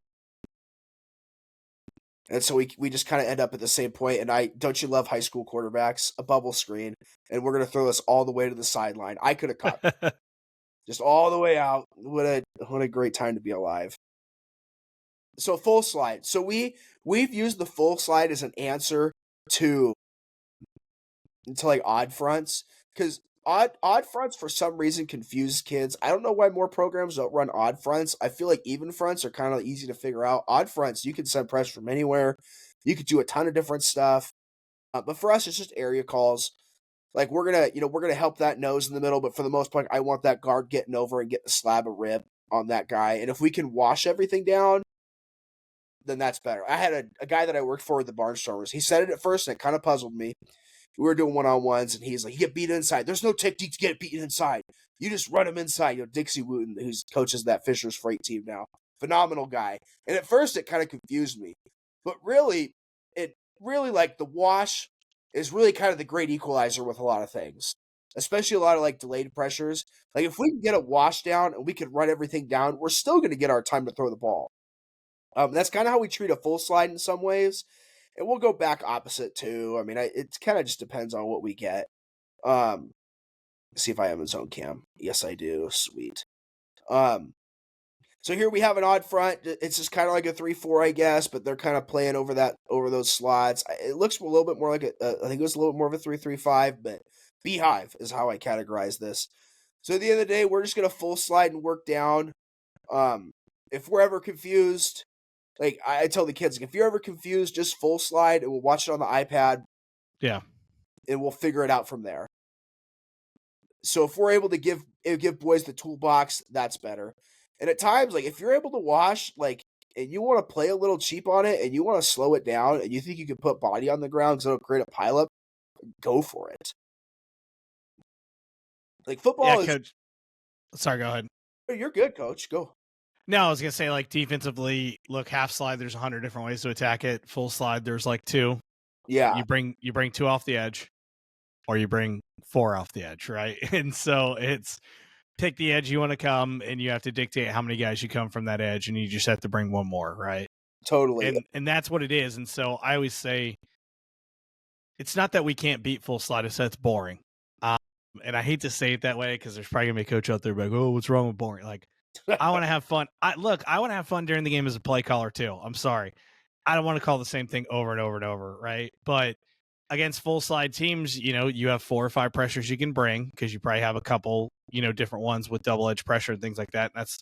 And so we just kind of end up at the same point. And don't you love high school quarterbacks? A bubble screen, and we're gonna throw this all the way to the sideline. I could have caught just all the way out. What a great time to be alive. So full slide. So we've used the full slide as an answer to like odd fronts, because odd fronts for some reason confuse kids. I don't know why more programs don't run odd fronts. I feel like even fronts are kind of easy to figure out. Odd fronts, you can send pressure from anywhere. You could do a ton of different stuff. But for us, it's just area calls. Like we're gonna help that nose in the middle, but for the most part, I want that guard getting over and getting the slab of rib on that guy. And if we can wash everything down, then that's better. I had a guy that I worked for with the Barnstormers. He said it at first, and it kind of puzzled me. We were doing one-on-ones, and he's like, you get beat inside. There's no technique to get beaten inside. You just run him inside. Dixie Wooten, who's coaches that Fisher's Freight team now. Phenomenal guy. And at first, it kind of confused me. But really, like, the wash is really kind of the great equalizer with a lot of things, especially a lot of, like, delayed pressures. Like, if we can get a wash down and we can run everything down, we're still going to get our time to throw the ball. That's kind of how we treat a full slide in some ways. And we'll go back opposite too. I mean, it kind of just depends on what we get. See if I have a zone cam. Yes, I do. Sweet. So here we have an odd front. It's just kind of like a 3-4, I guess, but they're kind of playing over those slots. It looks a little bit more like I think it was a little bit more of a 3-3-5, but beehive is how I categorize this. So at the end of the day, we're just gonna full slide and work down. If we're ever confused, like I tell the kids, like, if you're ever confused, just full slide and we'll watch it on the iPad. Yeah. And we'll figure it out from there. So if we're able to give boys the toolbox, that's better. And at times, like if you're able to wash, like, and you want to play a little cheap on it and you want to slow it down and you think you can put body on the ground because it'll create a pileup, go for it. Like football is. Coach. Sorry, go ahead. You're good, coach. Go. No, I was gonna say, like, defensively, look, half slide, there's 100 different ways to attack it. Full slide, there's like 2. Yeah. You bring 2 off the edge, or you bring 4 off the edge, right? And so it's pick the edge you want to come, and you have to dictate how many guys you come from that edge, and you just have to bring one more, right? Totally. And that's what it is. And so I always say, it's not that we can't beat full slide; it's that it's boring. And I hate to say it that way because there's probably gonna be a coach out there like, "Oh, what's wrong with boring?" Like, I want to have fun. I want to have fun during the game as a play caller too. I'm sorry. I don't want to call the same thing over and over and over, right? But against full slide teams, you have 4 or 5 pressures you can bring because you probably have a couple, different ones with double edge pressure and things like that. And that's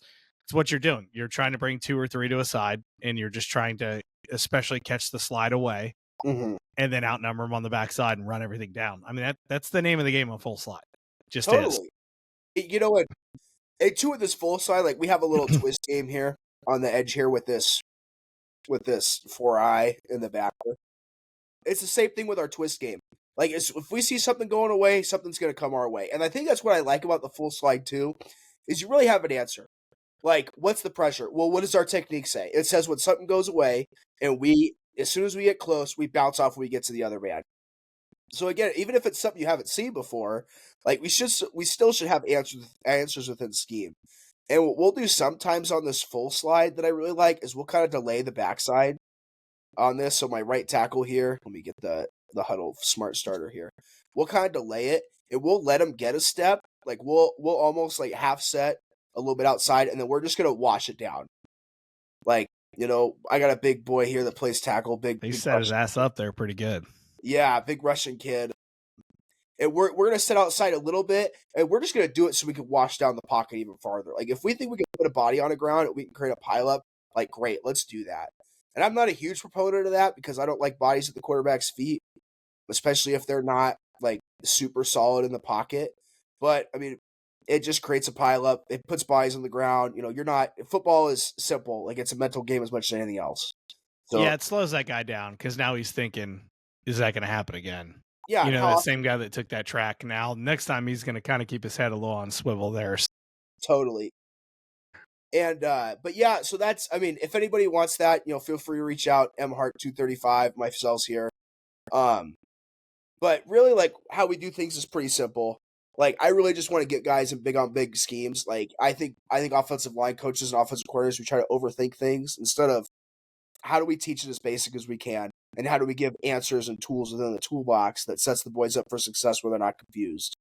what you're doing. You're trying to bring 2 or 3 to a side, and you're just trying to especially catch the slide away, and then outnumber them on the backside and run everything down. I mean, that's the name of the game on full slide. Just totally. is. You know what? And too, with this full slide, like we have a little twist game here on the edge here with this 4-eye in the back. It's the same thing with our twist game. Like if we see something going away, something's going to come our way. And I think that's what I like about the full slide too, is you really have an answer. Like, what's the pressure? Well, what does our technique say? It says when something goes away, and as soon as we get close, we bounce off when we get to the other man. So again, even if it's something you haven't seen before, like we still should have answers within scheme. And what we'll do sometimes on this full slide that I really like is we'll kind of delay the backside on this. So my right tackle here, let me get the huddle smart starter here. We'll kind of delay it, and we'll let him get a step. Like we'll almost like half set a little bit outside, and then we're just gonna wash it down. Like, I got a big boy here that plays tackle. He set his ass up there pretty good. Yeah, big Russian kid. And we're gonna set outside a little bit, and we're just gonna do it so we can wash down the pocket even farther. Like if we think we can put a body on the ground and we can create a pileup, like great, let's do that. And I'm not a huge proponent of that because I don't like bodies at the quarterback's feet, especially if they're not like super solid in the pocket. But I mean, it just creates a pileup. It puts bodies on the ground. Football is simple. Like it's a mental game as much as anything else. So, yeah, it slows that guy down because now he's thinking, is that going to happen again? Yeah, that same guy that took that track. Now, next time he's going to kind of keep his head a little on swivel there. Totally. And but yeah, so that's, I mean, if anybody wants that, feel free to reach out. mhart235, my cell's here. Um, but really, like, how we do things is pretty simple. Like, I really just want to get guys in big on big schemes. Like, I think offensive line coaches and offensive coordinators, we try to overthink things instead of how do we teach it as basic as we can, and how do we give answers and tools within the toolbox that sets the boys up for success where they're not confused.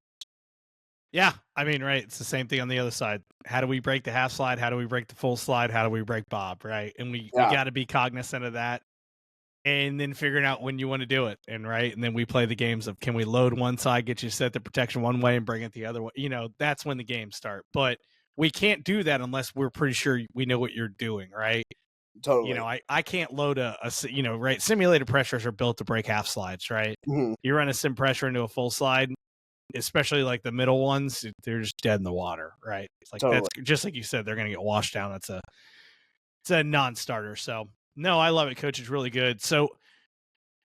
Yeah, I mean, right. It's the same thing on the other side. How do we break the half slide? How do we break the full slide? How do we break Bob? Right, and we Yeah, got to be cognizant of that, and then figuring out when you want to do it, and right, and then we play the games of can we load one side, get you set the protection one way, and bring it the other way. That's when the games start. But we can't do that unless we're pretty sure we know what you're doing, right? totally. I can't load right. Simulated pressures are built to break half slides, right? Mhm, You run a sim pressure into a full slide, especially like the middle ones, they're just dead in the water, right? It's like totally. that's just like you said, they're gonna get washed down. It's a non-starter. So no, I love it, coach. It's really good. So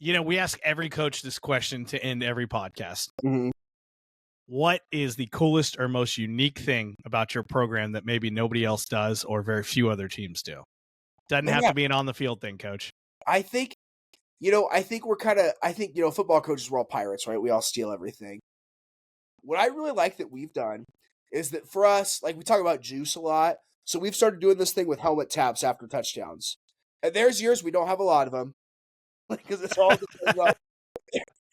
we ask every coach this question to end every podcast. Mhm. What is the coolest or most unique thing about your program that maybe nobody else does or very few other teams do? Doesn't have Man, to be an on the field thing, coach. I think, I think I think, football coaches, we're all pirates, right? We all steal everything. What I really like that we've done is that for us, like, we talk about juice a lot. So we've started doing this thing with helmet taps after touchdowns. And there's years we don't have a lot of them because it's all depends on.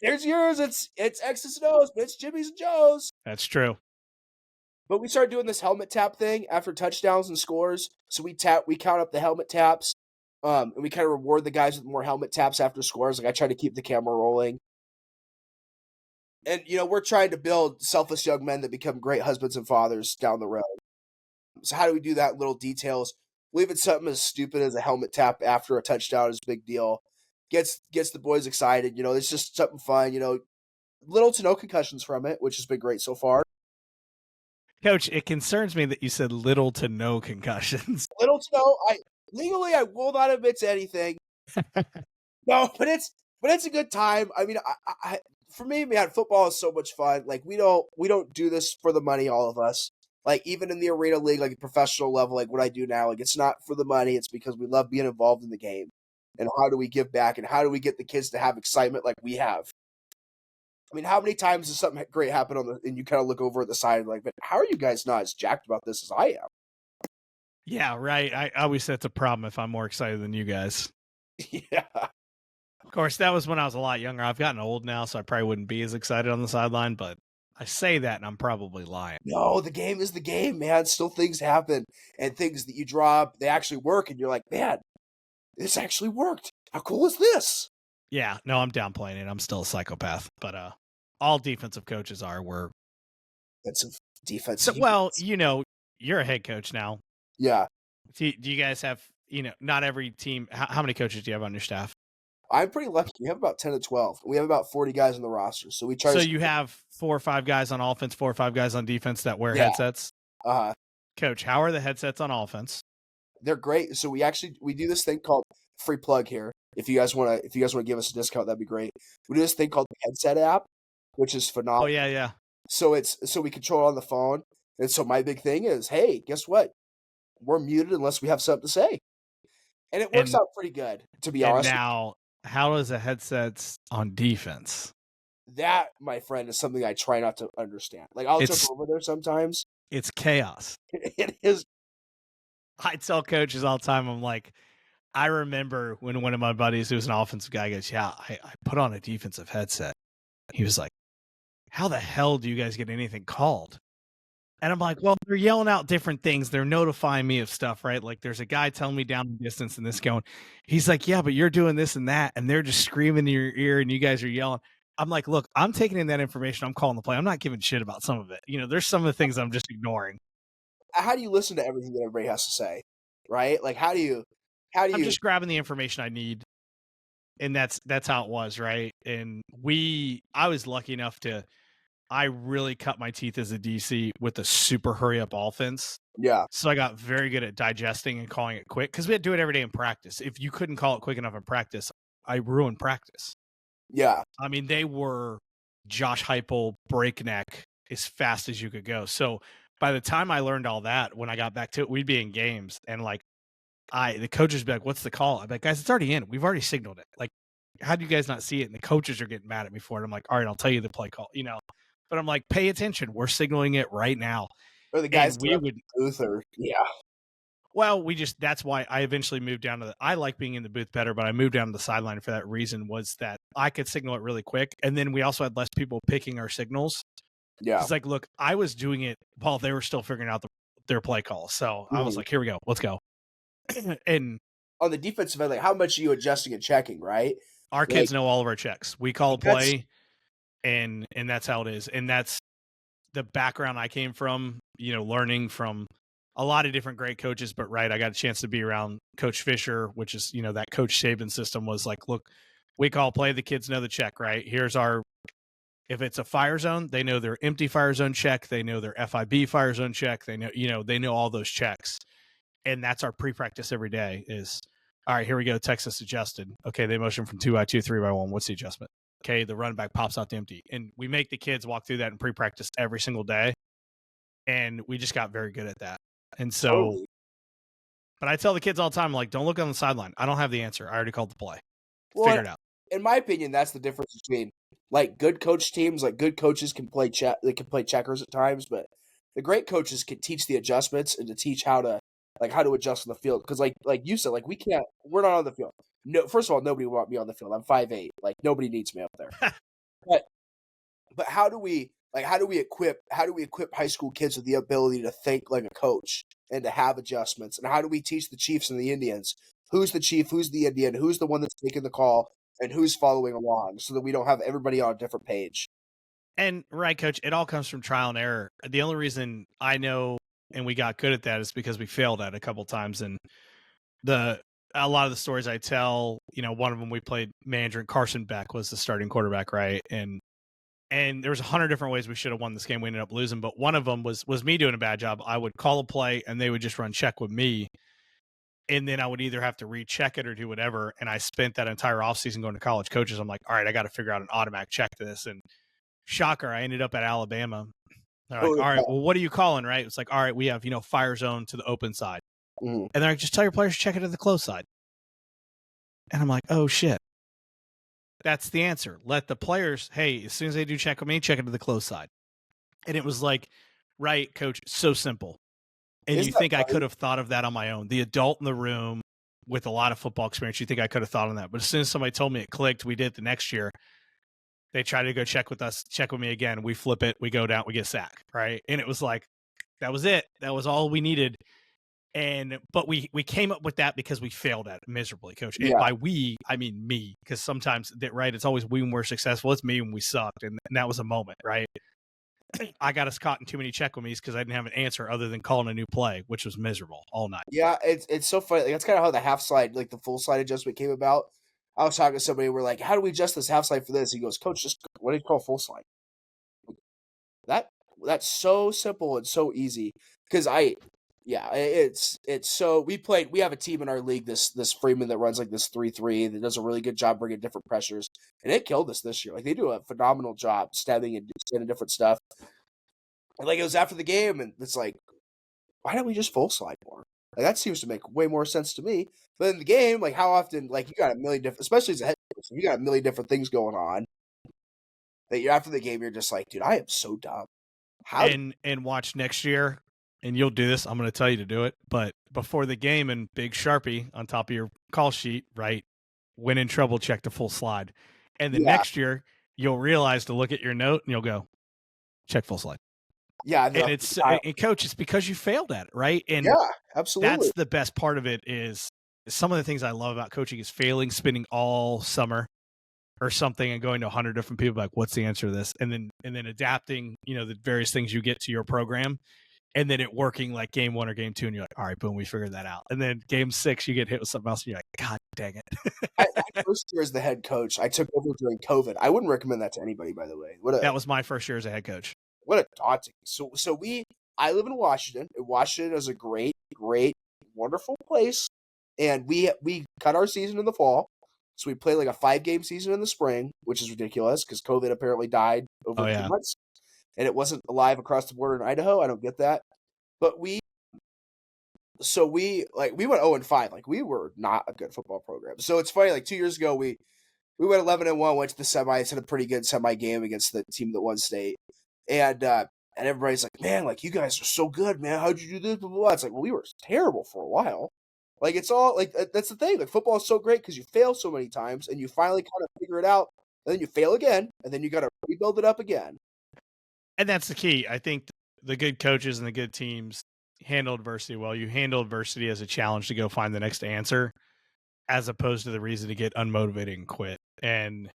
There's years it's X's and O's, but it's Jimmy's and Joe's. That's true. But we started doing this helmet tap thing after touchdowns and scores. So we count up the helmet taps, and we kind of reward the guys with more helmet taps after scores. Like, I try to keep the camera rolling. And we're trying to build selfless young men that become great husbands and fathers down the road. So how do we do that? Little details. Leaving something as stupid as a helmet tap after a touchdown is a big deal. Gets the boys excited. It's just something fun. Little to no concussions from it, which has been great so far. Coach, it concerns me that you said little to no concussions. Little to no. Legally I will not admit to anything. No, but it's a good time. I mean, for me, man, football is so much fun. Like, we don't do this for the money, all of us. Like, even in the arena league, like a professional level, like what I do now, like, it's not for the money. It's because we love being involved in the game. And how do we give back? And how do we get the kids to have excitement like we have? I mean, how many times does something great happen and you kind of look over at the side and like, but how are you guys not as jacked about this as I am? Yeah, right. I always say it's a problem if I'm more excited than you guys. Yeah. Of course, that was when I was a lot younger. I've gotten old now, so I probably wouldn't be as excited on the sideline, but I say that and I'm probably lying. No, the game is the game, man. Still things happen, and things that you drop, they actually work, and you're like, man, this actually worked. How cool is this? Yeah, no, I'm downplaying it. I'm still a psychopath, but all defensive coaches are. That's some defense. So, well, you're a head coach now. Yeah. Do you guys have, not every team, how many coaches do you have on your staff? I'm pretty lucky. We have about 10 to 12. We have about 40 guys on the roster. So we try So to. you have 4 or 5 guys on offense, 4 or 5 guys on defense that wear Yeah. headsets. Uh, Coach, how are the headsets on offense? they're great. So we do this thing called free plug here. If you guys want to give us a discount, that'd be great. We do this thing called the headset app, which is phenomenal. Oh, yeah. So we control it on the phone. And so my big thing is, hey, guess what? We're muted unless we have something to say. And it works out pretty good, to be honest. Now, how is the headsets on defense? That, my friend, is something I try not to understand. Like, I'll jump over there sometimes. It's chaos. It is. I tell coaches all the time, I'm like, I remember when one of my buddies who was an offensive guy goes, yeah, I put on a defensive headset. He was like, how the hell do you guys get anything called? And I'm like, well, they're yelling out different things. They're notifying me of stuff, right? Like, there's a guy telling me down the distance and this going, he's like, yeah, but you're doing this and that. And they're just screaming in your ear and you guys are yelling. I'm like, look, I'm taking in that information. I'm calling the play. I'm not giving shit about some of it. There's some of the things I'm just ignoring. How do you listen to everything that everybody has to say, right? Like, how do you? I'm just grabbing the information I need. And that's how it was, right? And I was lucky enough I really cut my teeth as a DC with a super hurry up offense. Yeah. So I got very good at digesting and calling it quick because we had to do it every day in practice. If you couldn't call it quick enough in practice, I ruined practice. Yeah. I mean, they were Josh Heupel breakneck as fast as you could go. So by the time I learned all that, when I got back to it, we'd be in games and like the coaches would be like, "What's the call?" I'm like, "Guys, it's already in. We've already signaled it. Like, how do you guys not see it?" And the coaches are getting mad at me for it. I'm like, "All right, I'll tell you the play call." But I'm like, "Pay attention. We're signaling it right now." Or the guys And that are we at the would booth, or yeah. well, that's why I eventually moved down to I like being in the booth better, but I moved down to the sideline for that reason, was that I could signal it really quick. And then we also had less people picking our signals. Yeah. Cause like, look, I was doing it while they were still figuring out their play calls. So I was Mhm. like, here we go. Let's go. And On the defensive end, like how much are you adjusting and checking, right? our Like kids know all of our checks. We call a that's play and that's how it is. And that's the background I came from, learning from a lot of different great coaches. But right, I got a chance to be around Coach Fisher, which is, that Coach Saban system was like, look, we call play, the kids know the check, right? Here's if it's a fire zone, they know their empty fire zone check, they know their FIB fire zone check, they know all those checks. And that's our pre-practice every day is, all right, here we go, Texas adjusted. Okay, they motion from 2x2, 3x1. What's the adjustment? Okay, the running back pops out the empty. And we make the kids walk through that in pre-practice every single day. And we just got very good at that. And so, totally. but I tell the kids all the time, like, don't look on the sideline. I don't have the answer. I already called the play. Well, Figure it out. in my opinion, that's the difference between like good coach teams. Like good coaches can play they can play checkers at times, but the great coaches can teach the adjustments and to teach how to adjust on the field. Because like you said, like we're not on the field. No, first of all, nobody want me on the field. I'm 5'8". Like nobody needs me up there. But how do we equip high school kids with the ability to think like a coach and to have adjustments? And how do we teach the Chiefs and the Indians who's the Chief, who's the Indian, who's the one that's making the call, and who's following along, so that we don't have everybody on a different page? And right, coach, it all comes from trial and error. The only reason I know and we got good at that is because we failed at it a couple times. And a lot of the stories I tell, one of them we played manager, and Carson Beck was the starting quarterback, right? And there was 100 different ways we should have won this game. We ended up losing, but one of them was me doing a bad job. I would call a play and they would just run check with me. And then I would either have to recheck it or do whatever. And I spent that entire offseason going to college coaches. I'm like, all right, I got to figure out an automatic check to this. And shocker, I ended up at Alabama. They're like, Oh, all right, well, what are you calling, right? It's like, all right, we have, fire zone to the open side. mhm. And they're like, just tell your players to check it to the close side. And I'm like, oh, shit. That's the answer. Let the players, hey, as soon as they do check with me, check it to the close side. And it was like, right, coach, so simple. And you Isn't that think I funny? could have thought of that on my own. The adult in the room with a lot of football experience, you think I could have thought on that. But as soon as somebody told me it clicked, we did it the next year. They try to go check with me again. We flip it, we go down, we get sacked, right? And it was like, that was it. That was all we needed. But we came up with that because we failed at it miserably, coach. And Yeah. by we, I mean me, because sometimes it's always we when we're successful. It's me when we sucked. And that was a moment, right? I got us caught in too many check with me's because I didn't have an answer other than calling a new play, which was miserable all night. Yeah, it's so funny. Like, that's kind of how the half slide, like the full slide adjustment came about. I was talking to somebody. We're like, "How do we adjust this half slide for this?" He goes, "Coach, just what do you call full slide?" That that's so simple and so easy. Because it's so we have a team in our league, this Freeman, that runs like this 3-3 that does a really good job bringing different pressures, and it killed us this year. Like they do a phenomenal job stemming and doing different stuff. And like it was after the game, and it's like, why don't we just full slide more? Like that seems to make way more sense to me. But in the game, like how often, like you got a million different, especially as a head coach, you got a million different things going on. That you're after the game, you're just like, dude, I am so dumb. How? And watch next year, and you'll do this. I'm going to tell you to do it. But before the game, and big Sharpie on top of your call sheet, right? When in trouble, check the full slide. And the Yeah, next year, you'll realize to look at your note and you'll go, check full slide. yeah, And and coach, it's because you failed at it, right? And yeah, absolutely. that's the best part of it. Is some of the things I love about coaching is failing, spending all summer or something and going to 100 different people like, what's the answer to this? And then adapting, the various things you get to your program, and then it working like game 1 or game 2, and you're like, all right, boom, we figured that out. And then game 6, you get hit with something else, and you're like, God dang it. My first year as the head coach, I took over during COVID. I wouldn't recommend that to anybody, by the way. That was my first year as a head coach. What a daunting. I live in Washington. And Washington is a great, wonderful place. And we cut our season in the fall. So we play like a 5-game season in the spring, which is ridiculous because COVID apparently died over 2 months. And it wasn't alive across the border in Idaho. I don't get that. but we went 0-5. Like, we were not a good football program. So it's funny, like 2 years ago we went 11-1, went to the semis, had a pretty good semi game against the team that won state. And everybody's like, "Man, like, you guys are so good, man. How'd you do this?" Blah, blah, blah. It's like, well, we were terrible for a while. Like, it's all like that's the thing. Like, football is so great because you fail so many times and you finally kind of figure it out, and then you fail again, and then you got to rebuild it up again. And that's the key. I think the good coaches and the good teams handle adversity well. You handle adversity as a challenge to go find the next answer, as opposed to the reason to get unmotivated and quit. And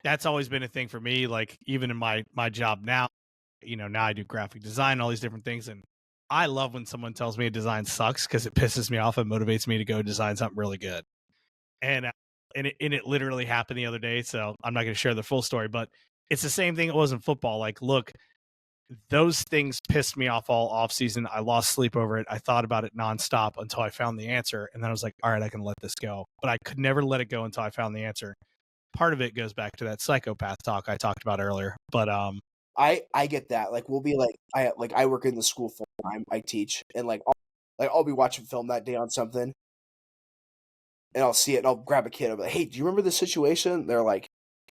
that's always been a thing for me. Like, even in my job now, now I do graphic design, all these different things. And I love when someone tells me a design sucks because it pisses me off and motivates me to go design something really good. And it literally happened the other day. So I'm not going to share the full story, but it's the same thing it was in football. Like, look, those things pissed me off all off season. I lost sleep over it. I thought about it nonstop until I found the answer. And then I was like, all right, I can let this go. But I could never let it go until I found the answer. Part of it goes back to that psychopath talk I talked about earlier. But I get that. Like, we'll be like, I work in the school full time. I teach, and I'll be watching film that day on something, and I'll see it, and I'll grab a kid. I'll be like, "Hey, do you remember this situation?" They're like,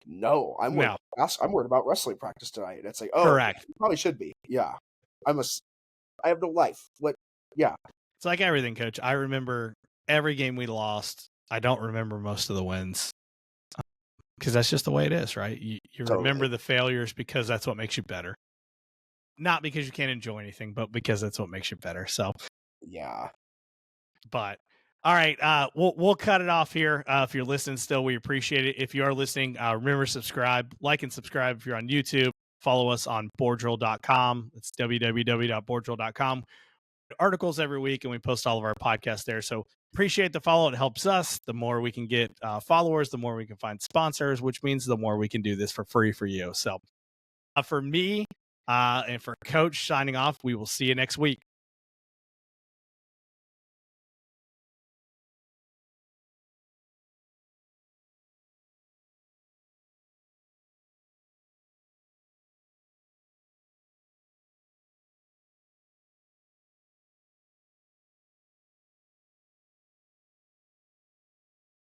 "No, no, I'm worried about wrestling practice tonight." And it's like, "Oh, correct. you probably should be." Yeah, I have no life. What? Yeah, It's like everything, coach. I remember every game we lost. I don't remember most of the wins because that's just the way it is, right? You totally. remember the failures because that's what makes you better. Not because you can't enjoy anything, but because that's what makes you better. So, yeah. but all right, we'll cut it off here. If you're listening still, we appreciate it. If you are listening, remember subscribe, like and subscribe. If you're on YouTube, follow us on boardroll.com. It's www.boardroll.com. Articles every week, and we post all of our podcasts there. So appreciate the follow. It helps us. The more we can get followers, the more we can find sponsors, which means the more we can do this for free for you. So for me and for Coach signing off, we will see you next week.